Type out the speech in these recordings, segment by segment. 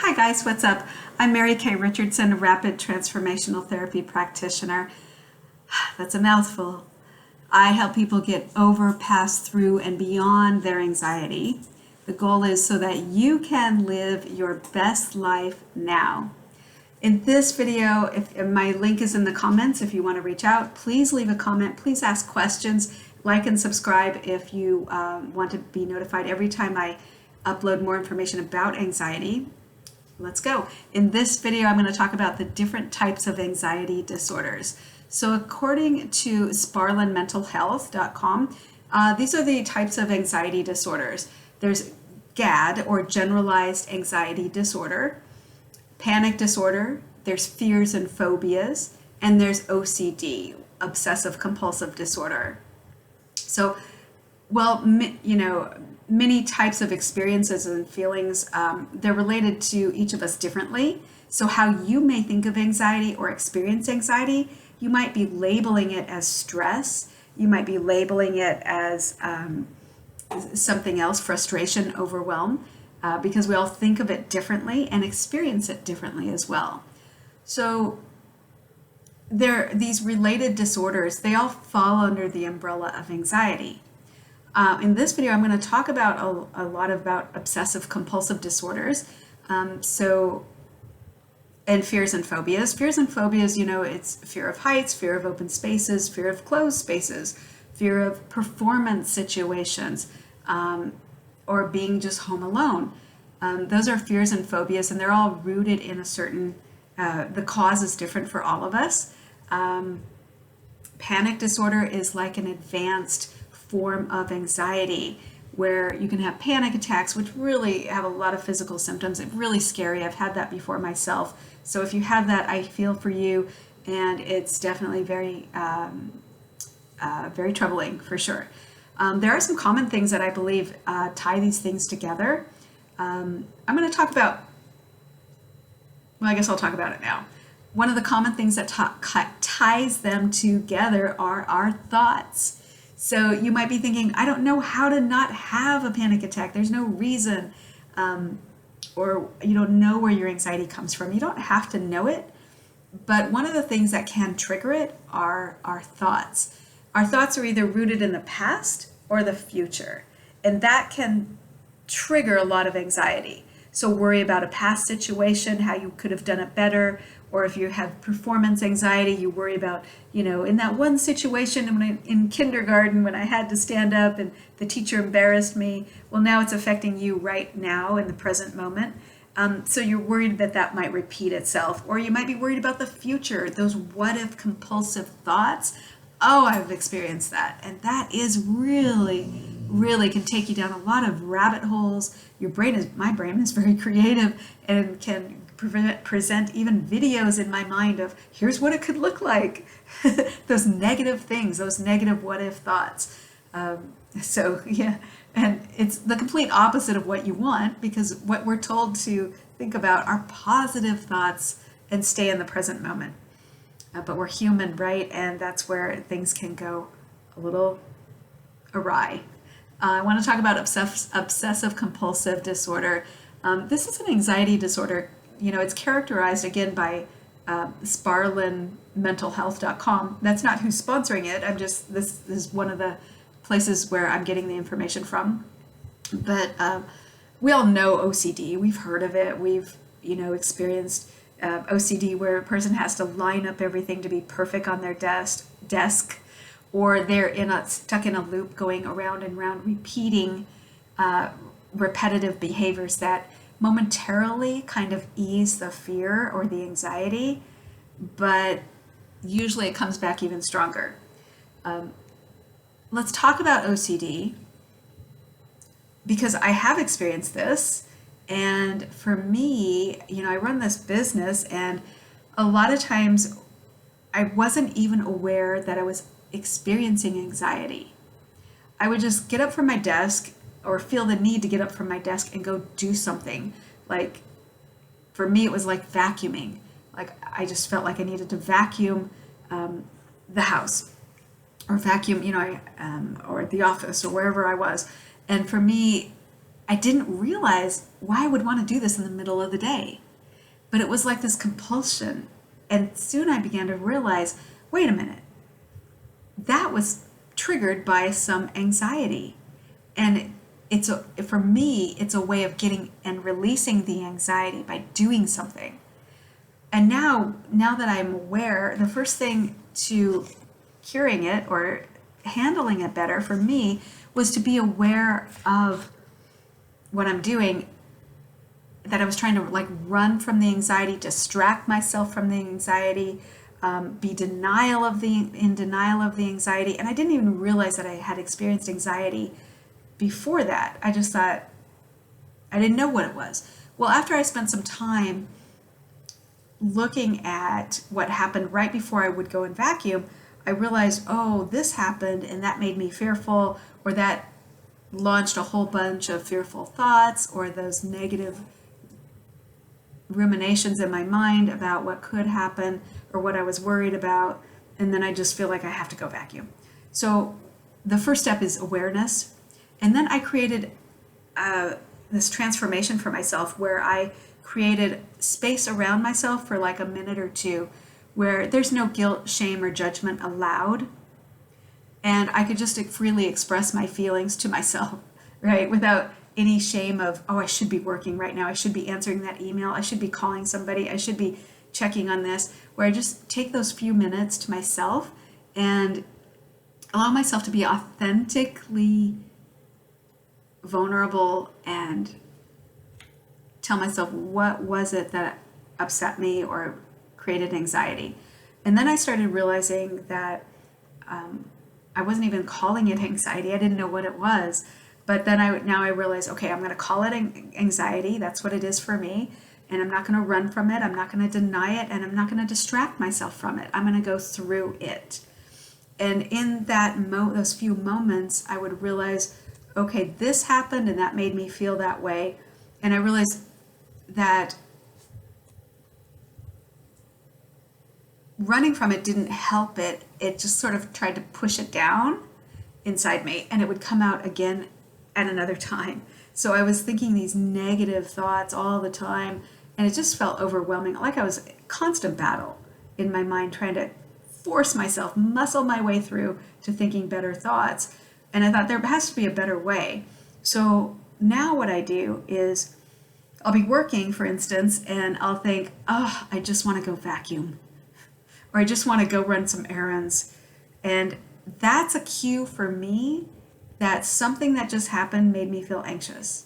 Hi guys, what's up? I'm Mary Kay Richardson, Rapid Transformational Therapy Practitioner. That's a mouthful. I help people get over, past, through, and beyond their anxiety. The goal is so that you can live your best life now. In this video, if my link is in the comments, if you want to reach out, please leave a comment. Please ask questions. Like and subscribe if you want to be notified every time I upload more information about anxiety. Let's go. In this video, I'm going to talk about the different types of anxiety disorders. So according to sparlinmentalhealth.com, these are the types of anxiety disorders. There's GAD, or Generalized Anxiety Disorder, panic disorder, there's fears and phobias, and there's OCD, Obsessive Compulsive Disorder. So, many types of experiences and feelings, they're related to each of us differently. So how you may think of anxiety or experience anxiety, you might be labeling it as stress. You might be labeling it as something else, frustration, overwhelm, because we all think of it differently and experience it differently as well. So these related disorders, they all fall under the umbrella of anxiety. In this video, I'm going to talk about a lot about obsessive compulsive disorders, and fears and phobias. Fears and phobias, it's fear of heights, fear of open spaces, fear of closed spaces, fear of performance situations, or being just home alone. Those are fears and phobias, and they're all rooted in a certain, the cause is different for all of us. Panic disorder is like an advanced form of anxiety where you can have panic attacks, which really have a lot of physical symptoms. It's really scary. I've had that before myself. So if you have that, I feel for you, and it's definitely very, very troubling for sure. There are some common things that I believe tie these things together. I'm going to talk about, I guess I'll talk about it now. One of the common things that ties them together are our thoughts. So you might be thinking, I don't know how to not have a panic attack. There's no reason, or you don't know where your anxiety comes from. You don't have to know it, but one of the things that can trigger it are our thoughts. Our thoughts are either rooted in the past or the future, and that can trigger a lot of anxiety. So worry about a past situation, how you could have done it better, or if you have performance anxiety, you worry about, in that one situation in kindergarten when I had to stand up and the teacher embarrassed me. Well, now it's affecting you right now in the present moment. So you're worried that might repeat itself, or you might be worried about the future, those what if compulsive thoughts. Oh, I've experienced that. And that is really can take you down a lot of rabbit holes. My brain is very creative and can present even videos in my mind of here's what it could look like. Those negative things, those negative what if thoughts. And it's the complete opposite of what you want, because what we're told to think about are positive thoughts and stay in the present moment. But we're human, right? And that's where things can go a little awry. I want to talk about obsessive compulsive disorder. This is an anxiety disorder. It's characterized again by sparlinmentalhealth.com. That's not who's sponsoring it. This is one of the places where I'm getting the information from. But we all know OCD. We've heard of it. We've experienced OCD, where a person has to line up everything to be perfect on their desk, or they're stuck in a loop going around and around, repeating repetitive behaviors that momentarily kind of ease the fear or the anxiety, but usually it comes back even stronger. Let's talk about OCD, because I have experienced this. And for me, I run this business, and a lot of times I wasn't even aware that I was experiencing anxiety. I would just get up from my desk, or feel the need to get up from my desk and go do something. Like, for me, it was like vacuuming. Like, I just felt like I needed to vacuum the house, or vacuum, or the office, or wherever I was. And for me, I didn't realize why I would want to do this in the middle of the day. But it was like this compulsion. And soon I began to realize, wait a minute, that was triggered by some anxiety. And for me, it's a way of getting and releasing the anxiety by doing something. And now that I'm aware, the first thing to curing it or handling it better for me was to be aware of what I'm doing, that I was trying to like run from the anxiety, distract myself from the anxiety, be in denial of the anxiety. And I didn't even realize that I had experienced anxiety before that. I just thought, I didn't know what it was. Well, after I spent some time looking at what happened right before I would go and vacuum, I realized, oh, this happened and that made me fearful, or that launched a whole bunch of fearful thoughts, or those negative ruminations in my mind about what could happen or what I was worried about. And then I just feel like I have to go vacuum. So the first step is awareness. And then I created this transformation for myself where I created space around myself for like a minute or two where there's no guilt, shame, or judgment allowed. And I could just freely express my feelings to myself, right? Without any shame of, oh, I should be working right now. I should be answering that email. I should be calling somebody. I should be checking on this. Where I just take those few minutes to myself and allow myself to be authentically vulnerable and tell myself what was it that upset me or created anxiety. And then I started realizing that I wasn't even calling it anxiety. I didn't know what it was. But then now I realize, okay, I'm going to call it anxiety. That's what it is for me. And I'm not going to run from it. I'm not going to deny it. And I'm not going to distract myself from it. I'm going to go through it. And in those few moments, I would realize, okay, this happened and that made me feel that way. And I realized that running from it didn't help it. It just sort of tried to push it down inside me, and it would come out again at another time. So I was thinking these negative thoughts all the time, and it just felt overwhelming, like I was in constant battle in my mind, trying to force myself, muscle my way through to thinking better thoughts. And I thought there has to be a better way. So now what I do is I'll be working, for instance, and I'll think, oh, I just want to go vacuum, or I just want to go run some errands. And that's a cue for me that something that just happened made me feel anxious.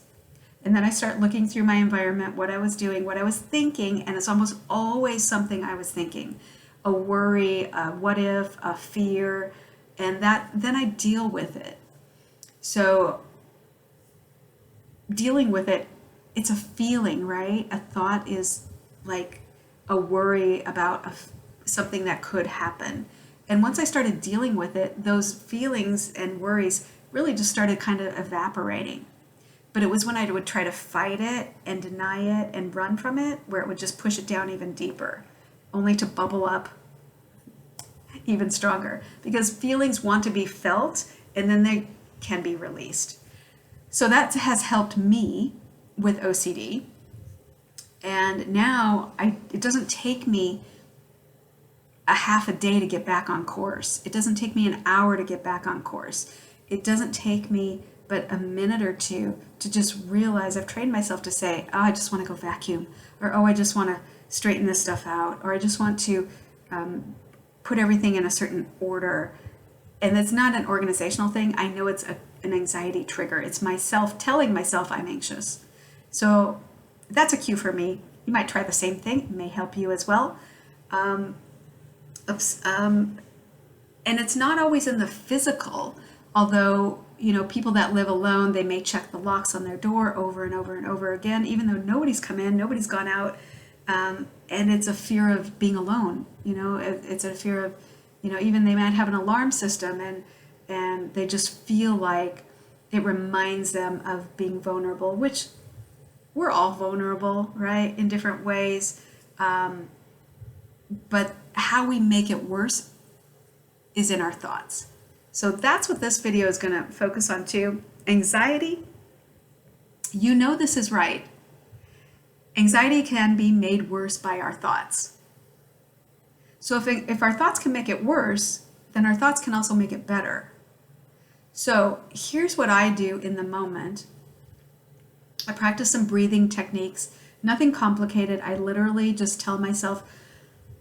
And then I start looking through my environment, what I was doing, what I was thinking, and it's almost always something I was thinking. A worry, a what if, a fear, and then I deal with it. So dealing with it, it's a feeling, right? A thought is like a worry about something that could happen. And once I started dealing with it, those feelings and worries really just started kind of evaporating. But it was when I would try to fight it and deny it and run from it, where it would just push it down even deeper, only to bubble up even stronger. Because feelings want to be felt, and then they can be released. So that has helped me with OCD. And now it doesn't take me a half a day to get back on course. It doesn't take me an hour to get back on course. It doesn't take me but a minute or two to just realize I've trained myself to say, oh, I just want to go vacuum, or oh, I just want to straighten this stuff out, or I just want to put everything in a certain order. And it's not an organizational thing. I know it's an anxiety trigger. It's myself telling myself I'm anxious. So that's a cue for me. You might try the same thing. It may help you as well. And it's not always in the physical, although, people that live alone, they may check the locks on their door over and over and over again, even though nobody's come in, nobody's gone out. And it's a fear of being alone. It's a fear of, even they might have an alarm system, and they just feel like it reminds them of being vulnerable, which we're all vulnerable, right, in different ways. But how we make it worse is in our thoughts. So that's what this video is going to focus on too. Anxiety You know this is right. Anxiety can be made worse by our thoughts. So if our thoughts can make it worse, then our thoughts can also make it better. So here's what I do in the moment. I practice some breathing techniques, nothing complicated. I literally just tell myself,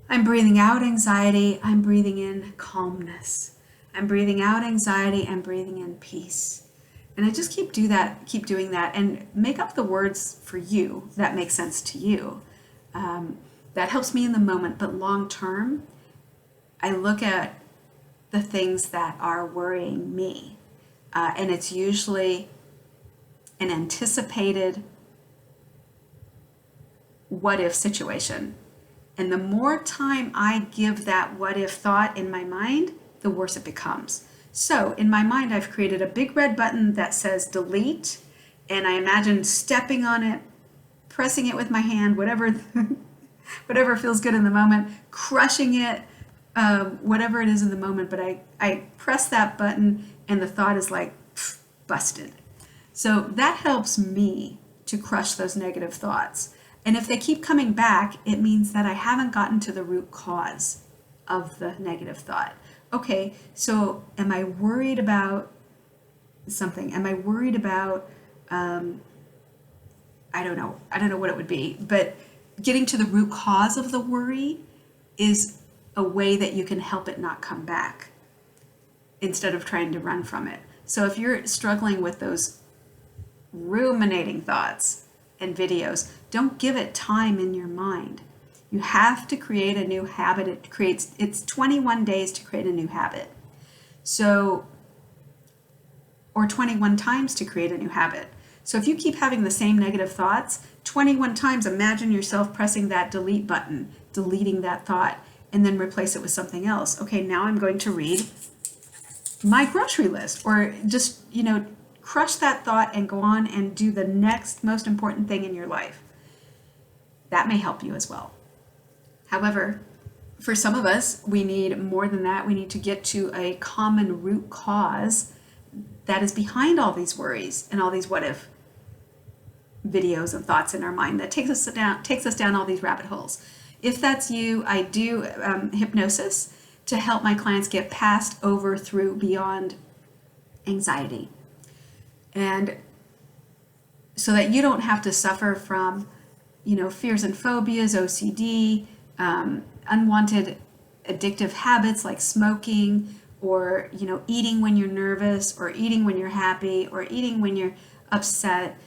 I'm breathing out anxiety, I'm breathing in calmness. I'm breathing out anxiety, I'm breathing in peace. And I just keep doing that, and make up the words for you that make sense to you. That helps me in the moment, but long term, I look at the things that are worrying me. And it's usually an anticipated what if situation. And the more time I give that what if thought in my mind, the worse it becomes. So in my mind, I've created a big red button that says delete, and I imagine stepping on it, pressing it with my hand, whatever feels good in the moment, crushing it, whatever it is in the moment, but I press that button and the thought is like busted. So that helps me to crush those negative thoughts. And if they keep coming back, it means that I haven't gotten to the root cause of the negative thought. Okay, so am I worried about something? Am I worried about, I don't know what it would be, but getting to the root cause of the worry is a way that you can help it not come back instead of trying to run from it. So if you're struggling with those ruminating thoughts and videos, don't give it time in your mind. You have to create a new habit. It's 21 days to create a new habit. So, or 21 times to create a new habit. So if you keep having the same negative thoughts, 21 times imagine yourself pressing that delete button, deleting that thought, and then replace it with something else. Okay, now I'm going to read my grocery list, or just, crush that thought and go on and do the next most important thing in your life. That may help you as well. However, for some of us, we need more than that. We need to get to a common root cause that is behind all these worries and all these what if videos and thoughts in our mind that takes us down all these rabbit holes. If that's you, I do hypnosis to help my clients get past, over, through, beyond anxiety. And so that you don't have to suffer from, fears and phobias, OCD, unwanted addictive habits like smoking, or, eating when you're nervous, or eating when you're happy, or eating when you're upset,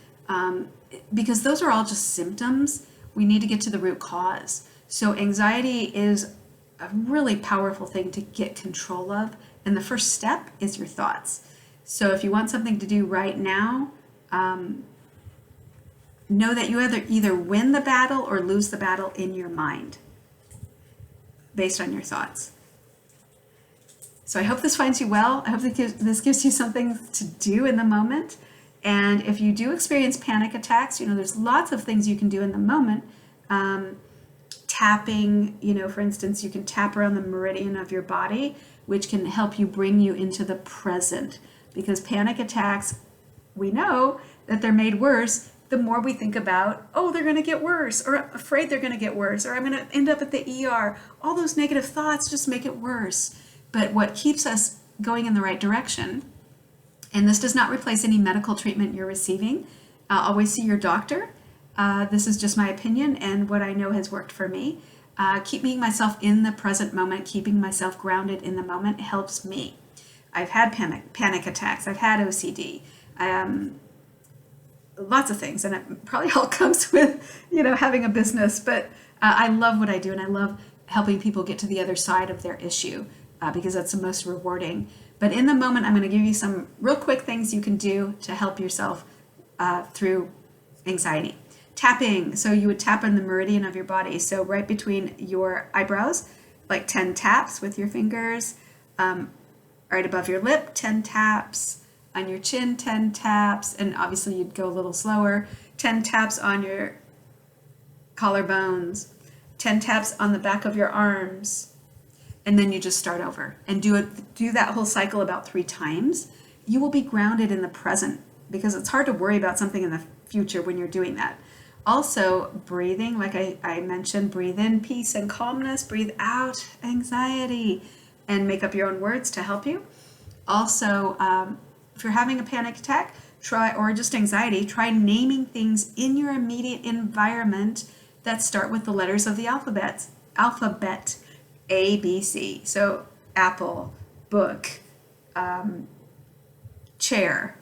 because those are all just symptoms. We need to get to the root cause. So anxiety is a really powerful thing to get control of, and the first step is your thoughts. So if you want something to do right now, know that you either win the battle or lose the battle in your mind based on your thoughts. So I hope this finds you well. I hope this gives you something to do in the moment. And if you do experience panic attacks, there's lots of things you can do in the moment. Tapping, for instance, you can tap around the meridian of your body, which can help you bring you into the present. Because panic attacks, we know that they're made worse the more we think about, oh, they're going to get worse, or I'm afraid they're going to get worse, or I'm going to end up at the ER. All those negative thoughts just make it worse. But what keeps us going in the right direction, and this does not replace any medical treatment you're receiving, always see your doctor. This is just my opinion and what I know has worked for me. Keeping myself in the present moment, keeping myself grounded in the moment helps me. I've had panic attacks. I've had OCD. Lots of things, and it probably all comes with, having a business. But I love what I do, and I love helping people get to the other side of their issue because that's the most rewarding. But in the moment, I'm going to give you some real quick things you can do to help yourself through anxiety. Tapping. So you would tap on the meridian of your body. So right between your eyebrows, like 10 taps with your fingers. Right above your lip, 10 taps. On your chin, 10 taps. And obviously you'd go a little slower. 10 taps on your collarbones. 10 taps on the back of your arms. And then you just start over. And do that whole cycle about 3 times. You will be grounded in the present, because it's hard to worry about something in the future when you're doing that. Also, breathing, like I mentioned, breathe in peace and calmness, breathe out anxiety, and make up your own words to help you. Also, if you're having a panic attack, or just anxiety, try naming things in your immediate environment that start with the letters of the alphabet, A, B, C. So apple, book, chair,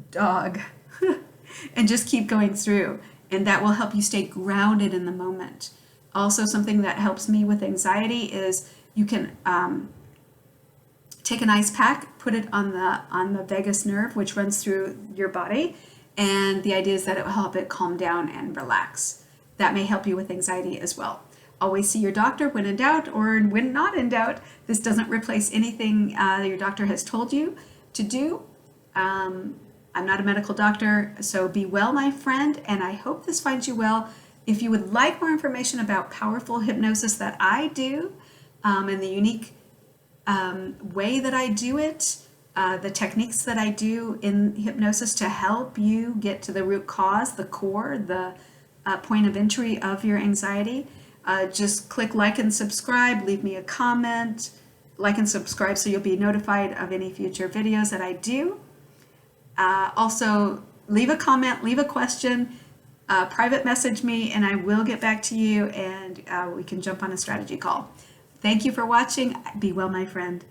dog, and just keep going through. And that will help you stay grounded in the moment. Also, something that helps me with anxiety is you can take an ice pack, put it on the vagus nerve, which runs through your body, and the idea is that it will help it calm down and relax. That may help you with anxiety as well. Always see your doctor when in doubt, or when not in doubt. This doesn't replace anything your doctor has told you to do. I'm not a medical doctor, so be well, my friend, and I hope this finds you well. If you would like more information about powerful hypnosis that I do, and the unique way that I do it, the techniques that I do in hypnosis to help you get to the root cause, the core, the point of entry of your anxiety, just click like and subscribe, leave me a comment, like and subscribe so you'll be notified of any future videos that I do. Also, leave a comment, leave a question, private message me, and I will get back to you, and we can jump on a strategy call. Thank you for watching. Be well, my friend.